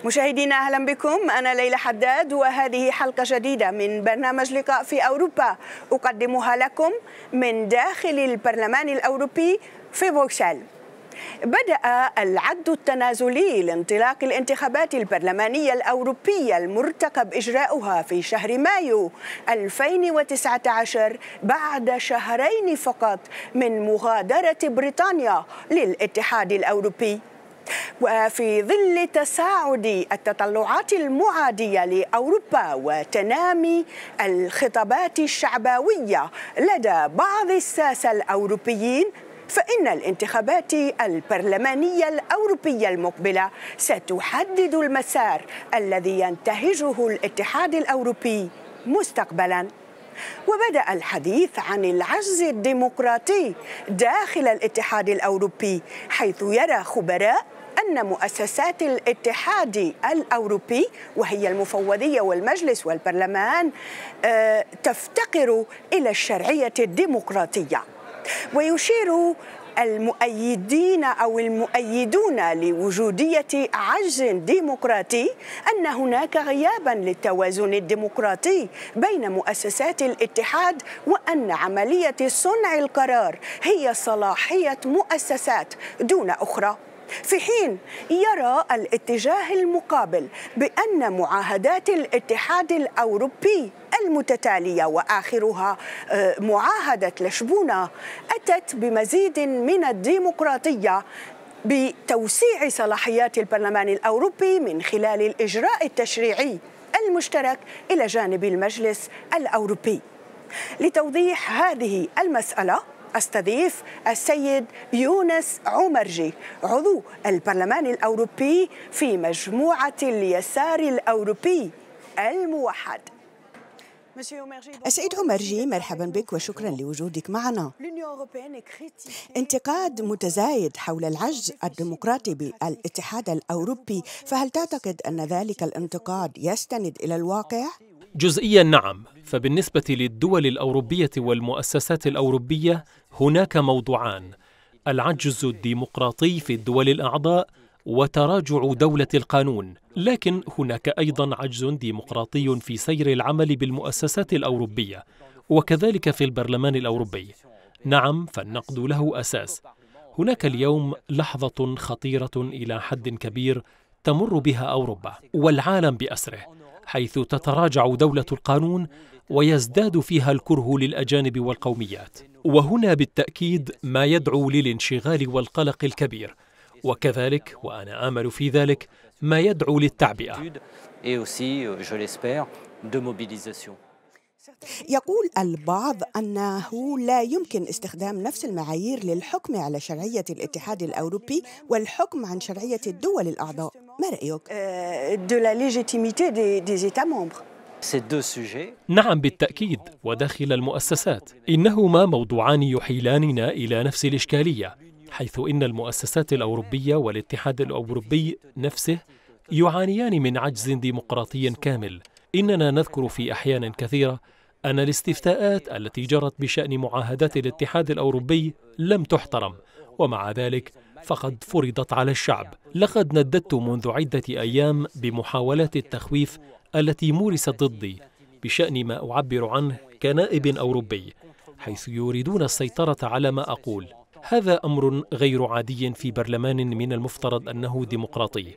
مشاهدينا أهلا بكم، أنا ليلى حداد وهذه حلقة جديدة من برنامج لقاء في أوروبا أقدمها لكم من داخل البرلمان الأوروبي في بروكسل. بدأ العد التنازلي لانطلاق الانتخابات البرلمانية الأوروبية المرتقب إجراؤها في شهر مايو 2019 بعد شهرين فقط من مغادرة بريطانيا للاتحاد الأوروبي. وفي ظل تصاعد التطلعات المعادية لأوروبا وتنامي الخطابات الشعبوية لدى بعض الساسة الأوروبيين، فإن الانتخابات البرلمانية الأوروبية المقبلة ستحدد المسار الذي ينتهجه الاتحاد الأوروبي مستقبلاً. وبدأ الحديث عن العجز الديمقراطي داخل الاتحاد الأوروبي، حيث يرى خبراء أن مؤسسات الاتحاد الأوروبي وهي المفوضية والمجلس والبرلمان تفتقر إلى الشرعية الديمقراطية. ويشير المؤيدين أو المؤيدون لوجودية عجز ديمقراطي أن هناك غياباً للتوازن الديمقراطي بين مؤسسات الاتحاد، وأن عملية صنع القرار هي صلاحية مؤسسات دون أخرى، في حين يرى الاتجاه المقابل بأن معاهدات الاتحاد الأوروبي المتتالية وآخرها معاهدة لشبونة أتت بمزيد من الديمقراطية بتوسيع صلاحيات البرلمان الأوروبي من خلال الإجراء التشريعي المشترك إلى جانب المجلس الأوروبي. لتوضيح هذه المسألة أستضيف السيد يونس عمرجي، عضو البرلمان الأوروبي في مجموعة اليسار الأوروبي الموحد. السيد عمرجي، مرحبا بك وشكرا لوجودك معنا. انتقاد متزايد حول العجز الديمقراطي بالاتحاد الأوروبي، فهل تعتقد أن ذلك الانتقاد يستند إلى الواقع؟ جزئيا نعم، فبالنسبة للدول الأوروبية والمؤسسات الأوروبية هناك موضوعان: العجز الديمقراطي في الدول الأعضاء وتراجع دولة القانون، لكن هناك أيضا عجز ديمقراطي في سير العمل بالمؤسسات الأوروبية وكذلك في البرلمان الأوروبي. نعم، فالنقد له أساس. هناك اليوم لحظة خطيرة إلى حد كبير تمر بها أوروبا والعالم بأسره، حيث تتراجع دولة القانون ويزداد فيها الكره للأجانب والقوميات، وهنا بالتأكيد ما يدعو للانشغال والقلق الكبير، وكذلك وأنا آمل في ذلك ما يدعو للتعبئة. يقول البعض أنه لا يمكن استخدام نفس المعايير للحكم على شرعية الاتحاد الأوروبي والحكم عن شرعية الدول الأعضاء. ما رأيك؟ نعم بالتأكيد، وداخل المؤسسات إنهما موضوعان يحيلاننا إلى نفس الإشكالية، حيث إن المؤسسات الأوروبية والاتحاد الأوروبي نفسه يعانيان من عجز ديمقراطي كامل. إننا نذكر في أحيان كثيرة أن الاستفتاءات التي جرت بشأن معاهدات الاتحاد الأوروبي لم تحترم، ومع ذلك فقد فرضت على الشعب. لقد نددت منذ عدة أيام بمحاولات التخويف التي مورست ضدي بشأن ما أعبر عنه كنائب أوروبي، حيث يريدون السيطرة على ما أقول. هذا أمر غير عادي في برلمان من المفترض أنه ديمقراطي.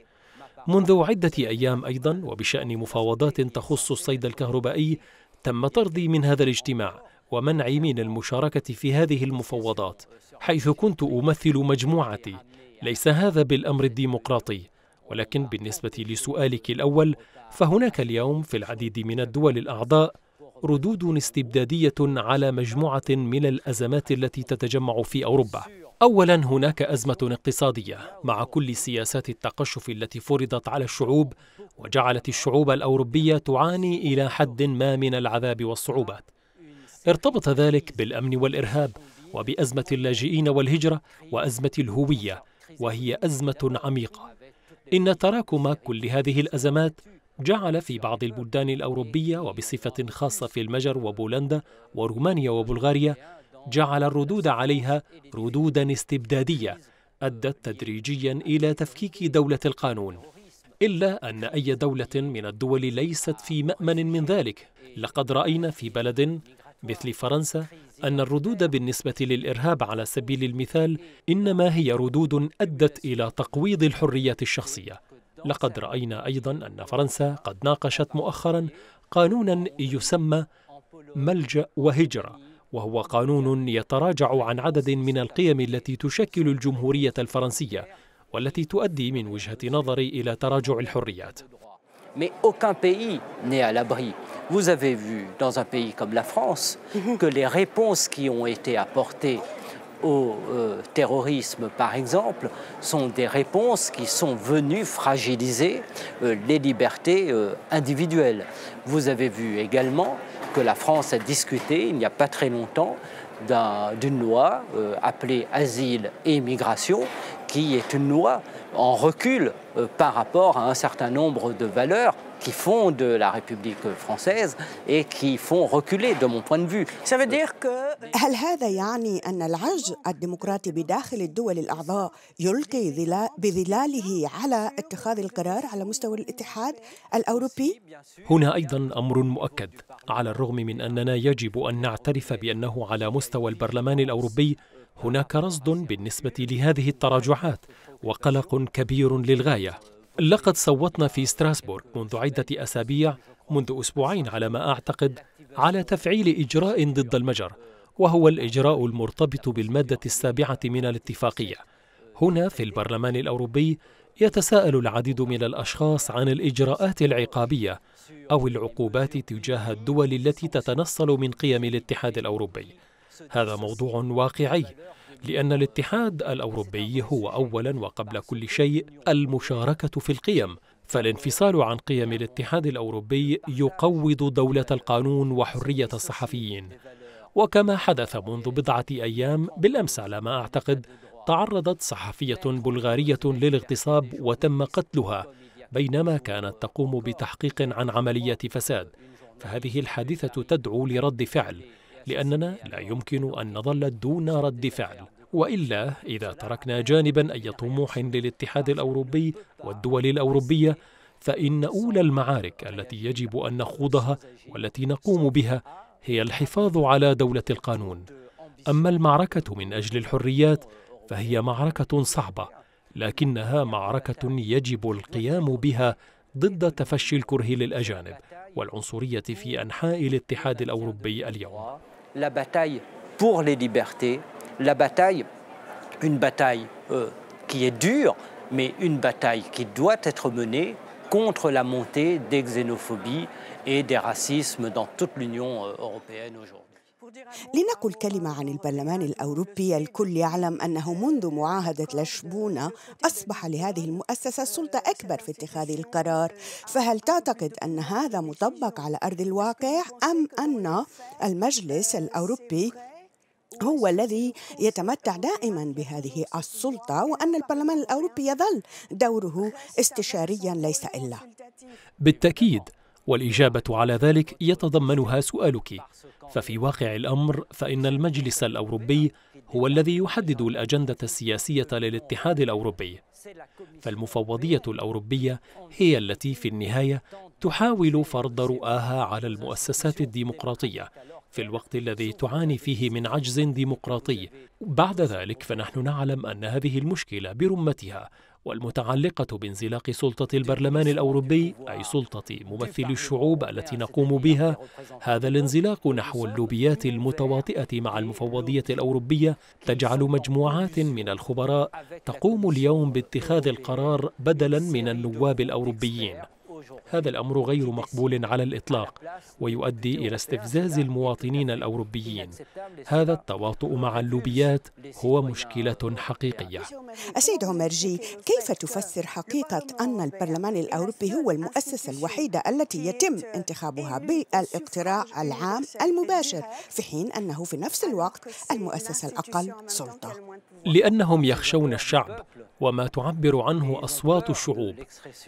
منذ عدة أيام أيضا وبشأن مفاوضات تخص الصيد الكهربائي تم طردي من هذا الاجتماع ومنعي من المشاركة في هذه المفاوضات، حيث كنت أمثل مجموعتي. ليس هذا بالأمر الديمقراطي، ولكن بالنسبة لسؤالك الأول، فهناك اليوم في العديد من الدول الأعضاء ردود استبدادية على مجموعة من الأزمات التي تتجمع في أوروبا. أولا، هناك أزمة اقتصادية مع كل سياسات التقشف التي فرضت على الشعوب وجعلت الشعوب الأوروبية تعاني إلى حد ما من العذاب والصعوبات. ارتبط ذلك بالأمن والإرهاب وبأزمة اللاجئين والهجرة وأزمة الهوية، وهي أزمة عميقة. إن تراكم كل هذه الأزمات جعل في بعض البلدان الأوروبية وبصفة خاصة في المجر وبولندا ورومانيا وبلغاريا جعل الردود عليها ردودا استبدادية أدت تدريجيا إلى تفكيك دولة القانون. إلا أن أي دولة من الدول ليست في مأمن من ذلك. لقد رأينا في بلد مثل فرنسا أن الردود بالنسبة للإرهاب على سبيل المثال إنما هي ردود أدت إلى تقويض الحريات الشخصية. لقد رأينا أيضا أن فرنسا قد ناقشت مؤخرا قانونا يسمى ملجأ وهجرة، وهو قانون يتراجع عن عدد من القيم التي تشكل الجمهورية الفرنسية والتي تؤدي من وجهة نظري إلى تراجع الحريات. Mais aucun pays n'est à l'abri. Vous avez vu dans un pays comme la France que les réponses qui ont été apportées au terrorisme, par exemple, sont des réponses qui sont venues fragiliser les libertés individuelles. Vous avez vu également que la France a discuté il n'y a pas très longtemps d'une loi appelée Asile et Immigration, qui est une loi en recul par rapport à un certain nombre de valeurs qui font de la République française et qui font reculer de mon point de vue. Ça veut dire que هل هذا يعني أن العجز الديمقراطي بداخل الدول الأعضاء يلقي بظلاله على اتخاذ القرار على مستوى الاتحاد الأوروبي؟ هنا أيضا أمر مؤكد، على الرغم من أننا يجب أن نعترف بأنه على مستوى البرلمان الأوروبي هناك رصد بالنسبة لهذه التراجعات وقلق كبير للغاية. لقد صوتنا في ستراسبورغ منذ عدة أسابيع، منذ أسبوعين على ما أعتقد، على تفعيل إجراء ضد المجر، وهو الإجراء المرتبط بالمادة 7 من الاتفاقية. هنا في البرلمان الأوروبي يتساءل العديد من الأشخاص عن الإجراءات العقابية أو العقوبات تجاه الدول التي تتنصل من قيم الاتحاد الأوروبي. هذا موضوع واقعي، لأن الاتحاد الأوروبي هو أولا وقبل كل شيء المشاركة في القيم، فالانفصال عن قيم الاتحاد الأوروبي يقوض دولة القانون وحرية الصحفيين. وكما حدث منذ بضعة أيام بالأمس على ما أعتقد، تعرضت صحفية بلغارية للاغتصاب وتم قتلها بينما كانت تقوم بتحقيق عن عملية فساد. فهذه الحادثة تدعو لرد فعل، لأننا لا يمكن أن نظل دون رد فعل، وإلا إذا تركنا جانبا أي طموح للاتحاد الأوروبي والدول الأوروبية فإن أولى المعارك التي يجب أن نخوضها والتي نقوم بها هي الحفاظ على دولة القانون. أما المعركة من أجل الحريات فهي معركة صعبة، لكنها معركة يجب القيام بها ضد تفشي الكره للأجانب والعنصرية في أنحاء الاتحاد الأوروبي اليوم. La bataille pour les libertés, la bataille, une bataille qui est dure, mais une bataille qui doit être menée contre la montée des xénophobies et des racismes dans toute l'Union européenne aujourd'hui. لنقل كلمة عن البرلمان الأوروبي. الكل يعلم أنه منذ معاهدة لشبونة أصبح لهذه المؤسسة سلطة أكبر في اتخاذ القرار، فهل تعتقد أن هذا مطبق على أرض الواقع أم أن المجلس الأوروبي هو الذي يتمتع دائما بهذه السلطة وأن البرلمان الأوروبي يظل دوره استشاريا ليس إلا؟ بالتأكيد، والإجابة على ذلك يتضمنها سؤالك. ففي واقع الأمر فإن المجلس الأوروبي هو الذي يحدد الأجندة السياسية للاتحاد الأوروبي، فالمفوضية الأوروبية هي التي في النهاية تحاول فرض رؤاها على المؤسسات الديمقراطية في الوقت الذي تعاني فيه من عجز ديمقراطي. بعد ذلك فنحن نعلم أن هذه المشكلة برمتها والمتعلقة بانزلاق سلطة البرلمان الأوروبي، أي سلطة ممثلي الشعوب التي نقوم بها، هذا الانزلاق نحو اللوبيات المتواطئة مع المفوضية الأوروبية تجعل مجموعات من الخبراء تقوم اليوم باتخاذ القرار بدلا من النواب الأوروبيين. هذا الأمر غير مقبول على الإطلاق ويؤدي إلى استفزاز المواطنين الأوروبيين. هذا التواطؤ مع اللوبيات هو مشكلة حقيقية. السيد عمر جي، كيف تفسر حقيقة أن البرلمان الأوروبي هو المؤسسة الوحيدة التي يتم انتخابها بالاقتراع العام المباشر في حين أنه في نفس الوقت المؤسسة الأقل سلطة؟ لأنهم يخشون الشعب وما تعبر عنه أصوات الشعوب.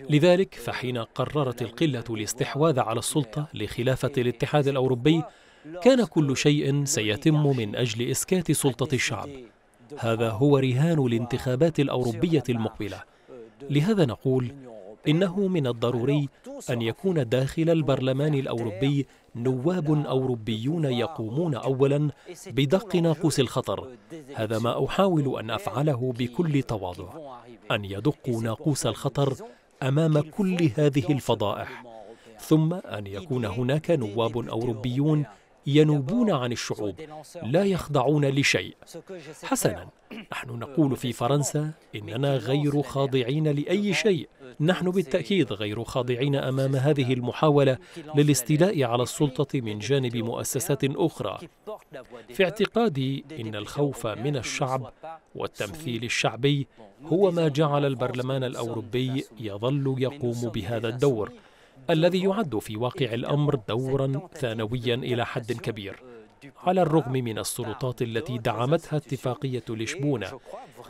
لذلك فحين قررت القلة الاستحواذ على السلطة لخلافة الاتحاد الأوروبي كان كل شيء سيتم من أجل إسكات سلطة الشعب. هذا هو رهان الانتخابات الأوروبية المقبلة. لهذا نقول إنه من الضروري أن يكون داخل البرلمان الأوروبي نواب أوروبيون يقومون أولاً بدق ناقوس الخطر. هذا ما أحاول أن أفعله بكل تواضع، أن يدقوا ناقوس الخطر أمام كل هذه الفضائح، ثم أن يكون هناك نواب أوروبيون ينوبون عن الشعوب، لا يخضعون لشيء. حسناً، نحن نقول في فرنسا إننا غير خاضعين لأي شيء. نحن بالتأكيد غير خاضعين أمام هذه المحاولة للاستيلاء على السلطة من جانب مؤسسات أخرى. في اعتقادي إن الخوف من الشعب والتمثيل الشعبي هو ما جعل البرلمان الأوروبي يظل يقوم بهذا الدور، الذي يعد في واقع الأمر دورا ثانويا إلى حد كبير، على الرغم من السلطات التي دعمتها اتفاقية لشبونة،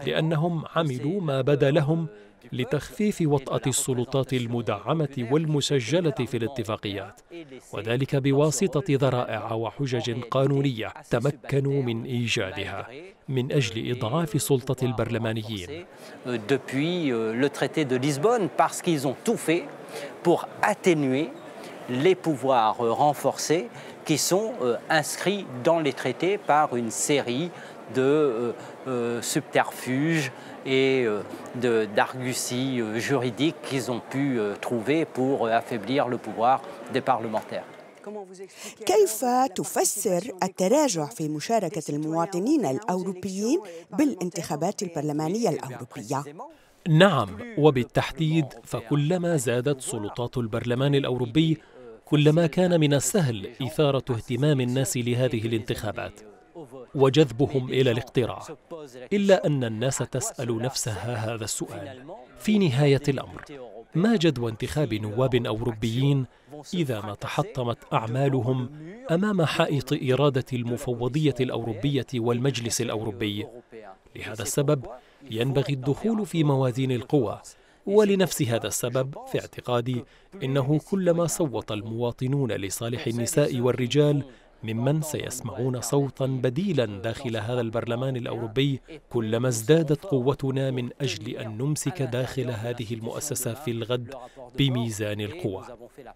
لأنهم عملوا ما بدا لهم لتخفيف وطأة السلطات المدعمة والمسجلة في الاتفاقيات، وذلك بواسطة ذرائع وحجج قانونية تمكنوا من إيجادها من أجل إضعاف سلطة البرلمانيين. Depuis le traité de Lisbonne, parce qu'ils ont tout fait pour atténuer les pouvoirs renforcés qui sont inscrits dans les traités par une série de subterfuges et d'arguties juridiques qu'ils ont pu trouver pour affaiblir le pouvoir des parlementaires. كيف تفسر التراجع في مشاركة المواطنين الأوروبيين بالانتخابات البرلمانية الأوروبية؟ نعم، وبالتحديد فكلما زادت سلطات البرلمان الأوروبي كلما كان من السهل إثارة اهتمام الناس لهذه الانتخابات وجذبهم إلى الاقتراع. إلا أن الناس تسأل نفسها هذا السؤال: في نهاية الأمر، ما جدوى انتخاب نواب أوروبيين إذا ما تحطمت أعمالهم أمام حائط إرادة المفوضية الأوروبية والمجلس الأوروبي؟ لهذا السبب ينبغي الدخول في موازين القوى، ولنفس هذا السبب في اعتقادي إنه كلما صوت المواطنون لصالح النساء والرجال ممن سيسمعون صوتا بديلا داخل هذا البرلمان الأوروبي، كلما ازدادت قوتنا من أجل أن نمسك داخل هذه المؤسسة في الغد بميزان القوى.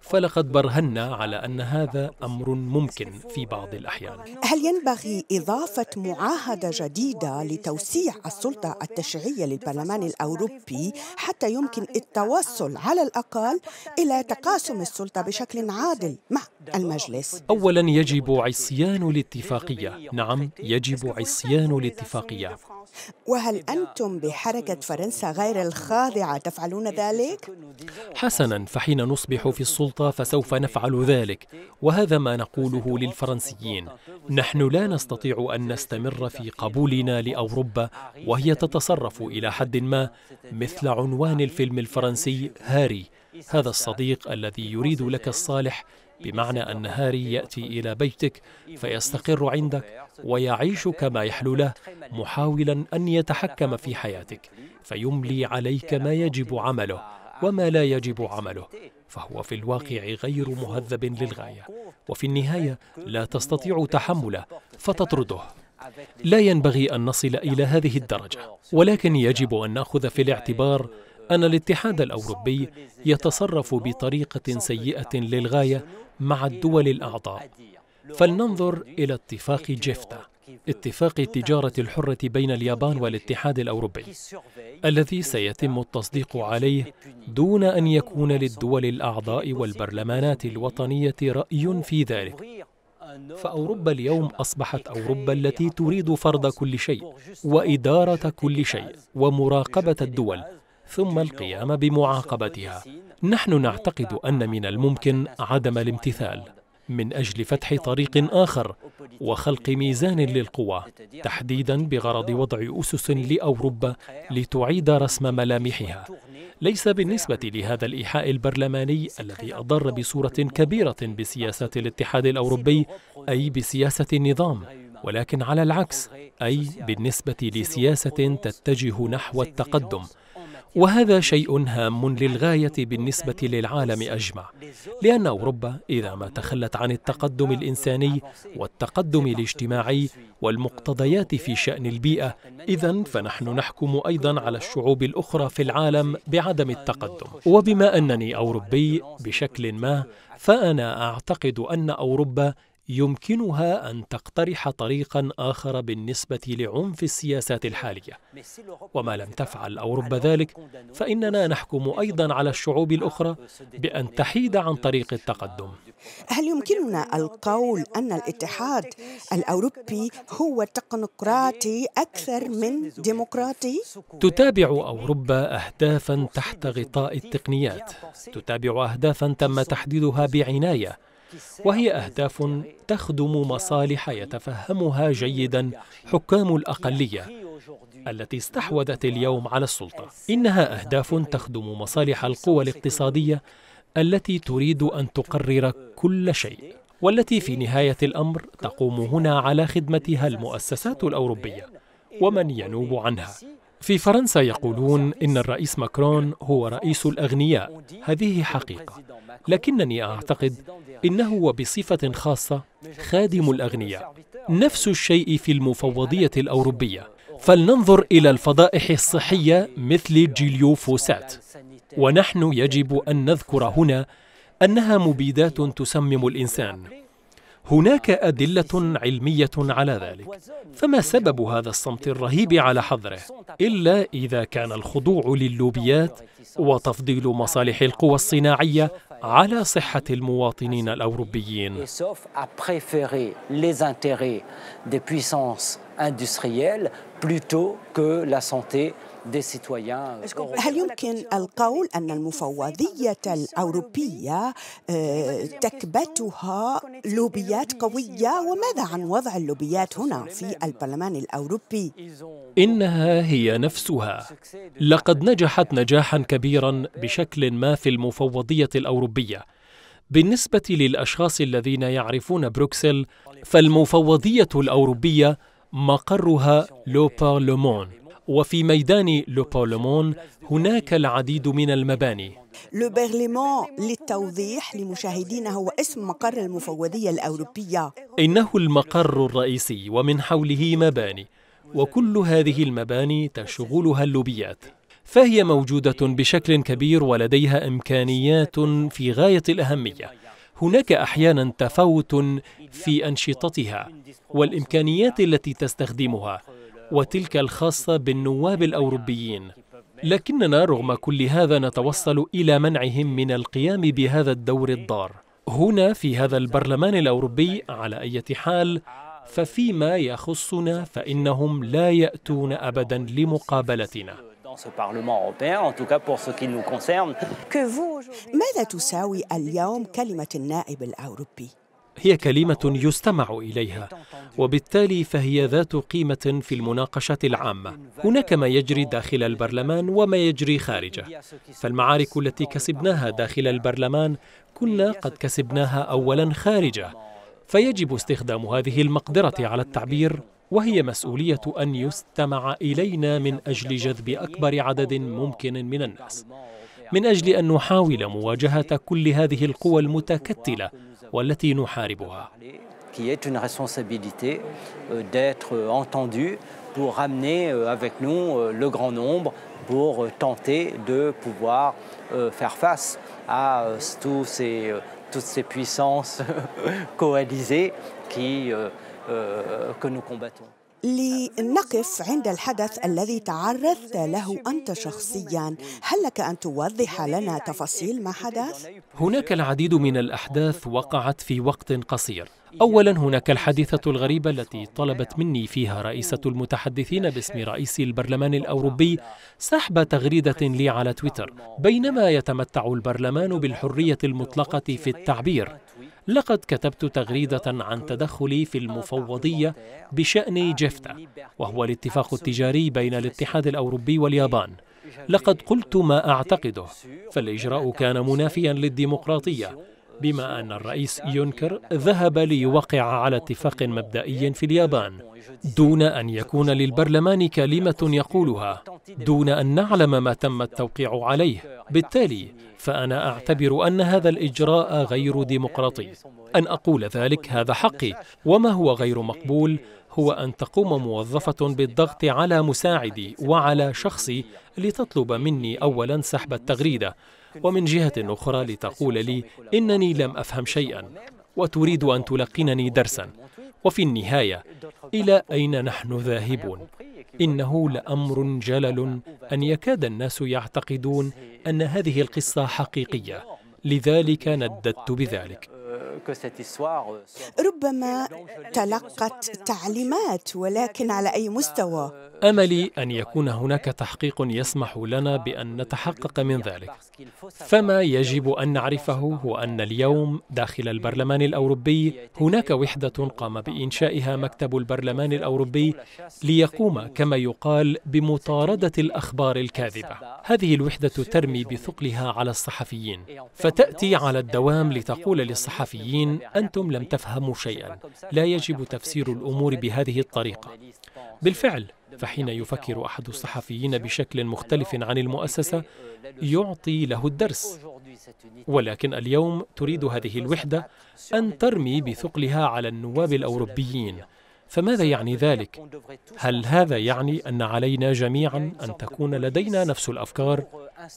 فلقد برهنا على أن هذا أمر ممكن في بعض الأحيان. هل ينبغي إضافة معاهدة جديدة لتوسيع السلطة التشريعية للبرلمان الأوروبي حتى يمكن التوصل على الأقل إلى تقاسم السلطة بشكل عادل مع المجلس؟ أولا يجب عصيان الاتفاقية. نعم، يجب عصيان الاتفاقية. وهل أنتم بحركة فرنسا غير الخاضعة تفعلون ذلك؟ حسناً، فحين نصبح في السلطة فسوف نفعل ذلك، وهذا ما نقوله للفرنسيين. نحن لا نستطيع أن نستمر في قبولنا لأوروبا وهي تتصرف إلى حد ما مثل عنوان الفيلم الفرنسي هاري، هذا الصديق الذي يريد لك الصالح، بمعنى أن هاري يأتي إلى بيتك فيستقر عندك ويعيش كما يحلو له، محاولا أن يتحكم في حياتك، فيملي عليك ما يجب عمله وما لا يجب عمله، فهو في الواقع غير مهذب للغاية، وفي النهاية لا تستطيع تحمله فتطرده. لا ينبغي أن نصل إلى هذه الدرجة، ولكن يجب أن نأخذ في الاعتبار أن الاتحاد الأوروبي يتصرف بطريقة سيئة للغاية مع الدول الأعضاء. فلننظر إلى اتفاق جيفتا، اتفاق التجارة الحرة بين اليابان والاتحاد الأوروبي، الذي سيتم التصديق عليه دون أن يكون للدول الأعضاء والبرلمانات الوطنية رأي في ذلك. فأوروبا اليوم أصبحت أوروبا التي تريد فرض كل شيء وإدارة كل شيء ومراقبة الدول ثم القيام بمعاقبتها. نحن نعتقد أن من الممكن عدم الامتثال من أجل فتح طريق آخر وخلق ميزان للقوى، تحديدا بغرض وضع أسس لأوروبا لتعيد رسم ملامحها، ليس بالنسبة لهذا الإيحاء البرلماني الذي أضر بصورة كبيرة بسياسات الاتحاد الأوروبي، أي بسياسة النظام، ولكن على العكس، أي بالنسبة لسياسة تتجه نحو التقدم. وهذا شيء هام للغاية بالنسبة للعالم أجمع، لأن أوروبا إذا ما تخلت عن التقدم الإنساني والتقدم الاجتماعي والمقتضيات في شأن البيئة، إذن فنحن نحكم أيضا على الشعوب الأخرى في العالم بعدم التقدم. وبما أنني أوروبي بشكل ما، فأنا أعتقد أن أوروبا يمكنها أن تقترح طريقا آخر بالنسبة لعنف السياسات الحالية، وما لم تفعل أوروبا ذلك فإننا نحكم أيضا على الشعوب الأخرى بأن تحيد عن طريق التقدم. هل يمكننا القول أن الاتحاد الأوروبي هو تكنوقراطي أكثر من ديمقراطي؟ تتابع أوروبا أهدافا تحت غطاء التقنيات، تتابع أهدافا تم تحديدها بعناية، وهي أهداف تخدم مصالح يتفهمها جيدا حكام الأقلية التي استحوذت اليوم على السلطة. إنها أهداف تخدم مصالح القوى الاقتصادية التي تريد أن تقرر كل شيء، والتي في نهاية الأمر تقوم هنا على خدمتها المؤسسات الأوروبية ومن ينوب عنها. في فرنسا يقولون إن الرئيس ماكرون هو رئيس الأغنياء، هذه حقيقة، لكنني أعتقد إنه وبصفة خاصة خادم الأغنياء. نفس الشيء في المفوضية الأوروبية، فلننظر إلى الفضائح الصحية مثل جيليو فوسات، ونحن يجب أن نذكر هنا أنها مبيدات تسمم الإنسان. هناك أدلة علمية على ذلك، فما سبب هذا الصمت الرهيب على حظره إلا إذا كان الخضوع لللوبيات وتفضيل مصالح القوى الصناعية على صحة المواطنين الأوروبيين. هل يمكن القول أن المفوضية الأوروبية تكبتها لوبيات قوية؟ وماذا عن وضع اللوبيات هنا في البرلمان الأوروبي؟ إنها هي نفسها. لقد نجحت نجاحا كبيرا بشكل ما في المفوضية الأوروبية. بالنسبة للأشخاص الذين يعرفون بروكسل، فالمفوضية الأوروبية مقرها لو بارلمان، وفي ميدان لو بارلمان هناك العديد من المباني. لو بارلمان للتوضيح لمشاهدينا هو اسم مقر المفوضية الأوروبية. إنه المقر الرئيسي ومن حوله مباني، وكل هذه المباني تشغلها اللوبيات، فهي موجودة بشكل كبير ولديها إمكانيات في غاية الأهمية. هناك أحيانا تفاوت في أنشطتها والإمكانيات التي تستخدمها، وتلك الخاصة بالنواب الأوروبيين، لكننا رغم كل هذا نتوصل إلى منعهم من القيام بهذا الدور الضار هنا في هذا البرلمان الأوروبي. على أي حال، ففيما يخصنا فإنهم لا يأتون أبدا لمقابلتنا. ماذا تساوي اليوم كلمة النائب الأوروبي؟ هي كلمة يستمع إليها، وبالتالي فهي ذات قيمة في المناقشات العامة. هناك ما يجري داخل البرلمان وما يجري خارجه، فالمعارك التي كسبناها داخل البرلمان كنا قد كسبناها أولا خارجه، فيجب استخدام هذه المقدرة على التعبير، وهي مسؤولية أن يستمع إلينا من أجل جذب أكبر عدد ممكن من الناس، من أجل أن نحاول مواجهة كل هذه القوى المتكتلة والتي نحاربها. toutes ces puissances coalisées que nous combattons. لنقف عند الحدث الذي تعرضت له أنت شخصياً، هل لك أن توضح لنا تفاصيل ما حدث؟ هناك العديد من الأحداث وقعت في وقت قصير. أولاً هناك الحادثة الغريبة التي طلبت مني فيها رئيسة المتحدثين باسم رئيس البرلمان الأوروبي سحب تغريدة لي على تويتر بينما يتمتع البرلمان بالحرية المطلقة في التعبير. لقد كتبت تغريدة عن تدخلي في المفوضية بشأن جيفتا، وهو الاتفاق التجاري بين الاتحاد الأوروبي واليابان. لقد قلت ما أعتقده، فالإجراء كان منافيا للديمقراطية، بما أن الرئيس يونكر ذهب ليوقع على اتفاق مبدئي في اليابان دون أن يكون للبرلمان كلمة يقولها، دون أن نعلم ما تم التوقيع عليه. بالتالي فأنا أعتبر أن هذا الإجراء غير ديمقراطي. أن أقول ذلك هذا حقي، وما هو غير مقبول هو أن تقوم موظفة بالضغط على مساعدي وعلى شخصي لتطلب مني أولا سحب التغريدة، ومن جهة أخرى لتقول لي إنني لم أفهم شيئا وتريد أن تلقنني درسا. وفي النهاية إلى أين نحن ذاهبون؟ إنه لأمر جلل أن يكاد الناس يعتقدون أن هذه القصة حقيقية، لذلك نددت بذلك. ربما تلقت تعليمات، ولكن على أي مستوى؟ أملي أن يكون هناك تحقيق يسمح لنا بأن نتحقق من ذلك. فما يجب أن نعرفه هو أن اليوم داخل البرلمان الأوروبي هناك وحدة قام بإنشائها مكتب البرلمان الأوروبي ليقوم كما يقال بمطاردة الأخبار الكاذبة. هذه الوحدة ترمي بثقلها على الصحفيين، فتأتي على الدوام لتقول للصحفيين: أنتم لم تفهموا شيئا، لا يجب تفسير الأمور بهذه الطريقة. بالفعل، فحين يفكر أحد الصحفيين بشكل مختلف عن المؤسسة يعطي له الدرس. ولكن اليوم تريد هذه الوحدة أن ترمي بثقلها على النواب الأوروبيين. فماذا يعني ذلك؟ هل هذا يعني أن علينا جميعا أن تكون لدينا نفس الأفكار؟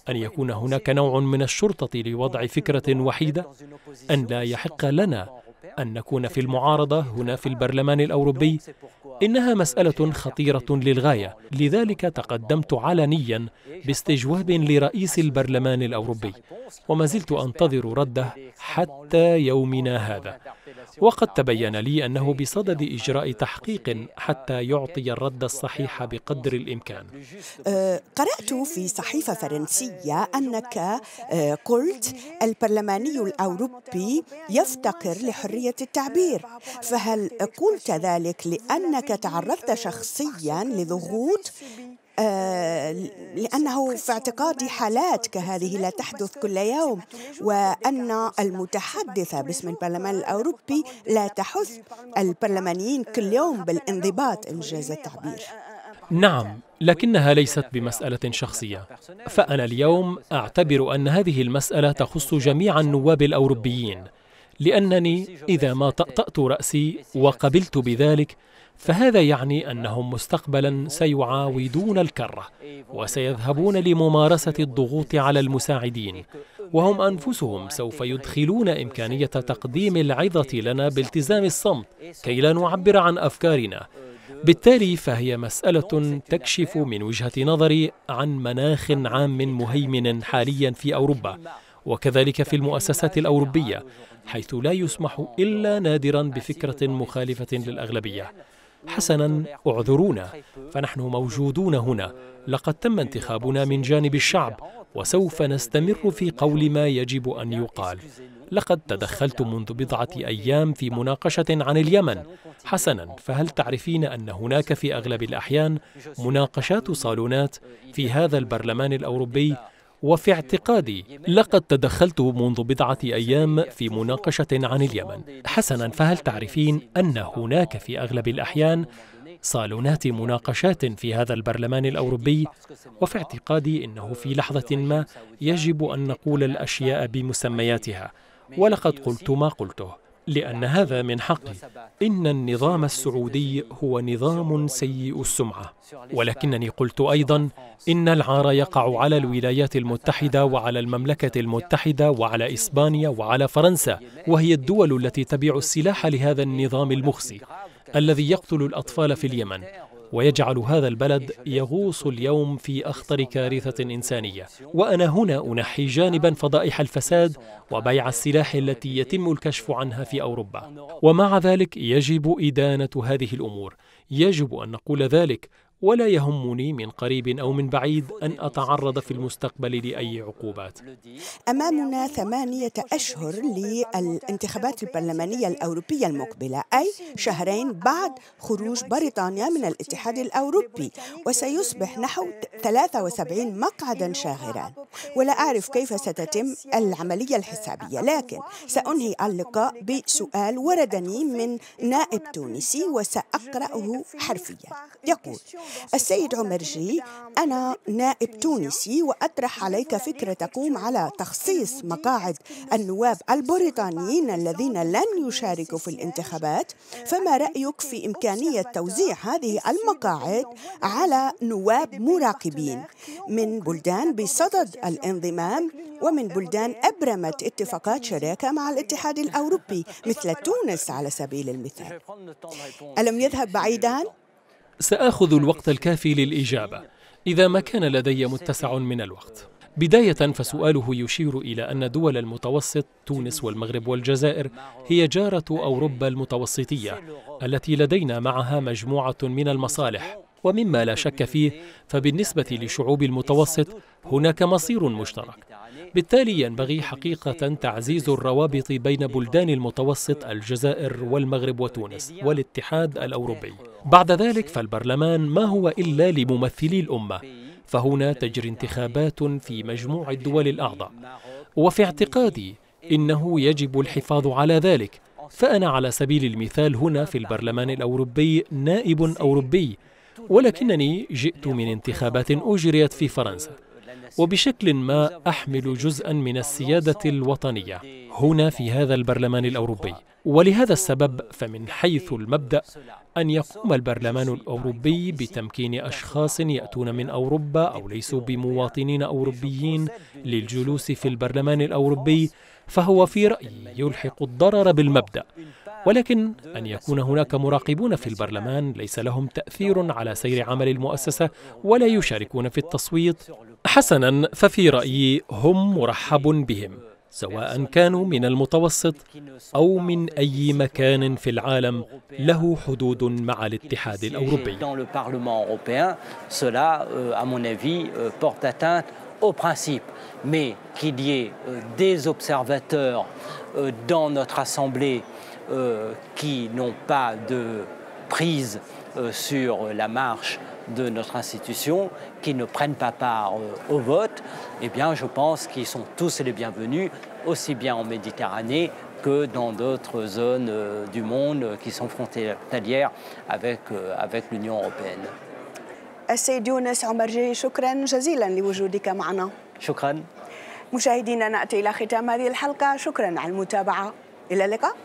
أن يكون هناك نوع من الشرطة لوضع فكرة وحيدة؟ أن لا يحق لنا أن نكون في المعارضة هنا في البرلمان الأوروبي؟ إنها مسألة خطيرة للغاية، لذلك تقدمت علنيا باستجواب لرئيس البرلمان الأوروبي، وما زلت أنتظر رده حتى يومنا هذا. وقد تبين لي أنه بصدد إجراء تحقيق حتى يعطي الرد الصحيح بقدر الإمكان. قرأت في صحيفة فرنسية أنك قلت البرلماني الأوروبي يفتقر لحرية التعبير، فهل قلت ذلك لأنك تعرضت شخصيا لضغوط؟ لأنه في اعتقادي حالات كهذه لا تحدث كل يوم، وأن المتحدثة باسم البرلمان الأوروبي لا تحث البرلمانيين كل يوم بالانضباط إنجاز التعبير. نعم، لكنها ليست بمسألة شخصية. فأنا اليوم أعتبر أن هذه المسألة تخص جميع النواب الأوروبيين، لأنني إذا ما طأطأت رأسي وقبلت بذلك فهذا يعني أنهم مستقبلا سيعاودون الكرة وسيذهبون لممارسة الضغوط على المساعدين، وهم أنفسهم سوف يدخلون إمكانية تقديم العظة لنا بالتزام الصمت كي لا نعبر عن أفكارنا. بالتالي فهي مسألة تكشف من وجهة نظري عن مناخ عام مهيمن حاليا في أوروبا، وكذلك في المؤسسات الأوروبية، حيث لا يسمح إلا نادرا بفكرة مخالفة للأغلبية. حسنا، اعذرونا، فنحن موجودون هنا، لقد تم انتخابنا من جانب الشعب، وسوف نستمر في قول ما يجب أن يقال. لقد تدخلت منذ بضعة أيام في مناقشة عن اليمن. حسنا، فهل تعرفين أن هناك في أغلب الأحيان مناقشات صالونات في هذا البرلمان الأوروبي؟ وفي اعتقادي لقد تدخلت منذ بضعة أيام في مناقشة عن اليمن. حسنا، فهل تعرفين أن هناك في أغلب الأحيان صالونات مناقشات في هذا البرلمان الأوروبي؟ وفي اعتقادي إنه في لحظة ما يجب أن نقول الأشياء بمسمياتها، ولقد قلت ما قلته، لأن هذا من حقي. إن النظام السعودي هو نظام سيء السمعة، ولكنني قلت أيضا إن العار يقع على الولايات المتحدة وعلى المملكة المتحدة وعلى إسبانيا وعلى فرنسا، وهي الدول التي تبيع السلاح لهذا النظام المخزي الذي يقتل الأطفال في اليمن ويجعل هذا البلد يغوص اليوم في أخطر كارثة إنسانية. وأنا هنا أنحي جانبا فضائح الفساد وبيع السلاح التي يتم الكشف عنها في أوروبا، ومع ذلك يجب إدانة هذه الأمور. يجب أن نقول ذلك، ولا يهمني من قريب أو من بعيد أن أتعرض في المستقبل لأي عقوبات. أمامنا 8 أشهر للانتخابات البرلمانية الأوروبية المقبلة، أي شهرين بعد خروج بريطانيا من الاتحاد الأوروبي، وسيصبح نحو 73 مقعدا شاغرا، ولا أعرف كيف ستتم العملية الحسابية. لكن سأنهي اللقاء بسؤال وردني من نائب تونسي وسأقرأه حرفيا. يقول: السيد عمرجي، أنا نائب تونسي وأطرح عليك فكرة تقوم على تخصيص مقاعد النواب البريطانيين الذين لن يشاركوا في الانتخابات، فما رأيك في إمكانية توزيع هذه المقاعد على نواب مراقبين من بلدان بصدد الانضمام ومن بلدان أبرمت اتفاقات شراكة مع الاتحاد الأوروبي مثل تونس على سبيل المثال؟ ألم يذهب بعيداً؟ سآخذ الوقت الكافي للإجابة إذا ما كان لدي متسع من الوقت. بداية فسؤاله يشير إلى أن دول المتوسط تونس والمغرب والجزائر هي جارة أوروبا المتوسطية التي لدينا معها مجموعة من المصالح، ومما لا شك فيه فبالنسبة لشعوب المتوسط هناك مصير مشترك. بالتالي ينبغي حقيقة تعزيز الروابط بين بلدان المتوسط الجزائر والمغرب وتونس والاتحاد الأوروبي. بعد ذلك فالبرلمان ما هو إلا لممثلي الأمة، فهنا تجري انتخابات في مجموع الدول الأعضاء، وفي اعتقادي إنه يجب الحفاظ على ذلك. فأنا على سبيل المثال هنا في البرلمان الأوروبي نائب أوروبي، ولكنني جئت من انتخابات أجريت في فرنسا، وبشكل ما أحمل جزءا من السيادة الوطنية هنا في هذا البرلمان الأوروبي. ولهذا السبب فمن حيث المبدأ أن يقوم البرلمان الأوروبي بتمكين أشخاص يأتون من أوروبا أو ليسوا بمواطنين أوروبيين للجلوس في البرلمان الأوروبي، فهو في رأيي يلحق الضرر بالمبدأ. ولكن أن يكون هناك مراقبون في البرلمان ليس لهم تأثير على سير عمل المؤسسة ولا يشاركون في التصويت، حسنا ففي رأيي هم مرحب بهم، سواء كانوا من المتوسط أو من أي مكان في العالم له حدود مع الاتحاد الأوروبي. au principe, mais qu'il y ait des observateurs dans notre Assemblée qui n'ont pas de prise sur la marche de notre institution, qui ne prennent pas part au vote, eh bien je pense qu'ils sont tous les bienvenus, aussi bien en Méditerranée que dans d'autres zones du monde qui sont frontalières avec l'Union européenne. السيد يونس عمرجي، شكرا جزيلا لوجودك معنا. شكرا. مشاهدينا، نأتي إلى ختام هذه الحلقة. شكرا على المتابعة، إلى اللقاء.